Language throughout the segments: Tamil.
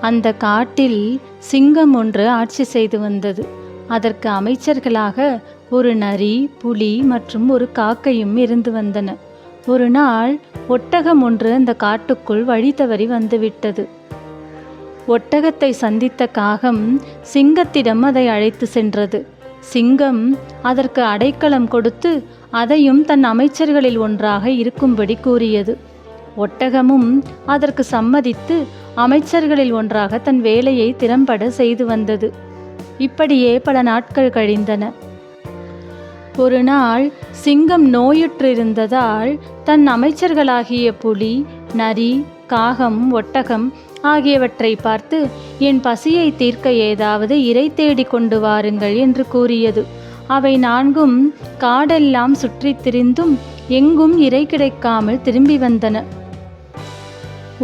அந்த காட்டில் சிங்கம் ஒன்று ஆட்சி செய்து வந்தது. அதற்கு அமைச்சர்களாக ஒரு நரி, புலி மற்றும் ஒரு காக்கையும் இருந்து வந்தன. ஒரு நாள் ஒட்டகம் ஒன்று அந்த காட்டுக்குள் வழி தவறி வந்துவிட்டது. ஒட்டகத்தை சந்தித்த காகம் சிங்கத்திடம் அதை அழைத்து சென்றது. சிங்கம் அதற்கு அடைக்கலம் கொடுத்து அதையும் தன் அமைச்சர்களில் ஒன்றாக இருக்கும்படி கூறியது. ஒட்டகமும் அதற்கு சம்மதித்து அமைச்சர்களில் ஒன்றாக தன் வேலையை திறம்பட செய்து வந்தது. இப்படியே பல நாட்கள் கழிந்தன. ஒரு நாள் சிங்கம் நோயுற்றிருந்ததால் தன் அமைச்சர்களாகிய புலி, நரி, காகம், ஒட்டகம் ஆகியவற்றை பார்த்து, என் பசியை தீர்க்க ஏதாவது இரை தேடி கொண்டு வாருங்கள் என்று கூறியது. அவை நான்கும் காடெல்லாம் சுற்றித் திரிந்தும் எங்கும் இரை கிடைக்காமல் திரும்பி வந்தன.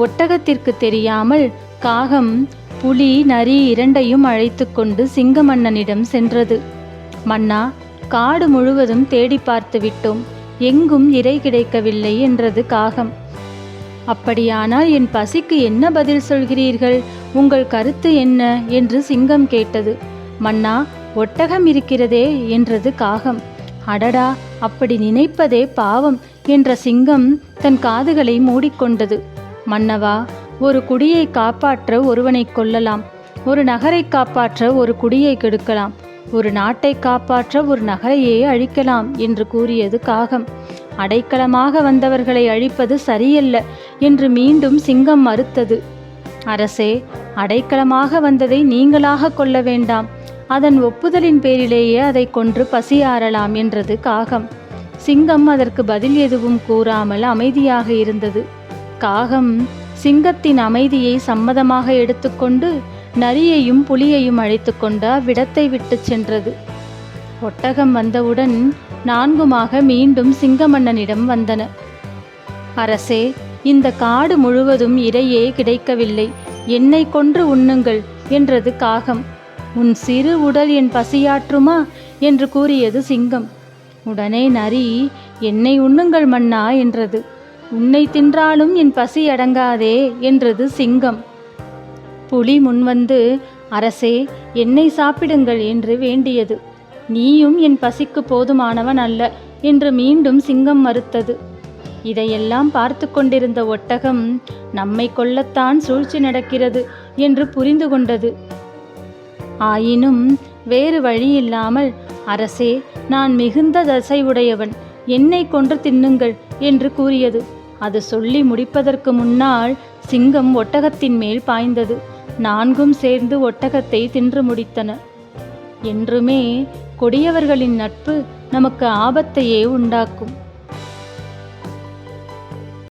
ஒட்டகத்திற்கு தெரியாமல் காகம் புலி, நரி இரண்டையும் அழைத்து கொண்டு சிங்க மன்னனிடம் சென்றது. மன்னா, காடு முழுவதும் தேடி பார்த்து விட்டோம், எங்கும் இரை கிடைக்கவில்லை என்றது காகம். அப்படியானால் என் பசிக்கு என்ன பதில் சொல்கிறீர்கள்? உங்கள் கருத்து என்ன என்று சிங்கம் கேட்டது. மன்னா, ஒட்டகம் இருக்கிறதே என்றது காகம். அடடா, அப்படி நினைப்பதே பாவம் என்ற சிங்கம் தன் காதுகளை மூடிக்கொண்டது. மன்னவா, ஒரு குடியை காப்பாற்ற ஒருவனை கொல்லலாம், ஒரு நகரை காப்பாற்ற ஒரு குடியை கெடுக்கலாம், ஒரு நாட்டை காப்பாற்ற ஒரு நகரையே அழிக்கலாம் என்று கூறியது காகம். அடைக்கலமாக வந்தவர்களை அழிப்பது சரியல்ல என்று மீண்டும் சிங்கம் மறுத்தது. அரசே, அடைக்கலமாக வந்ததை நீங்களாக கொள்ள வேண்டாம், அதன் ஒப்புதலின் பேரிலேயே அதை கொன்று பசியாறலாம் என்றது காகம். சிங்கம் அதற்கு பதில் எதுவும் கூறாமல் அமைதியாக இருந்தது. காகம் சிங்கத்தின் அமைதியை சம்மதமாக எடுத்துக்கொண்டு நரியையும் புலியையும் அழைத்து கொண்டு அவ்விடத்தை விட்டு சென்றது. ஒட்டகம் வந்தவுடன் நான்குமாக மீண்டும் சிங்கமன்னனிடம் வந்தன. அரசே, இந்த காடு முழுவதும் இரையே கிடைக்கவில்லை, என்னை கொன்று உண்ணுங்கள் என்றது காகம். உன் சிறு உடல் என் பசியாற்றுமா என்று கூறியது சிங்கம். உடனே நரி, என்னை உண்ணுங்கள் மன்னா என்றது. உன்னை தின்றாலும் என் பசி அடங்காதே என்றது சிங்கம். புலி முன்வந்து, அரசே, என்னை சாப்பிடுங்கள் என்று வேண்டியது. நீயும் என் பசிக்கு போதுமானவன் அல்ல என்று மீண்டும் சிங்கம் மறுத்தது. இதையெல்லாம் பார்த்து கொண்டிருந்த ஒட்டகம், நம்மை கொல்லத்தான் சூழ்ச்சி நடக்கிறது என்று புரிந்து கொண்டது. ஆயினும் வேறு வழியில்லாமல், அரசே, நான் மிகுந்த தசை உடையவன், என்னை கொன்று தின்னுங்கள் என்று கூறியது. அது சொல்லி முடிப்பதற்கு முன்னால் சிங்கம் ஒட்டகத்தின் மேல் பாய்ந்தது. நான்கும் சேர்ந்து ஒட்டகத்தை தின்று முடித்தன. என்றுமே கொடியவர்களின் நட்பு நமக்கு ஆபத்தையே உண்டாக்கும்.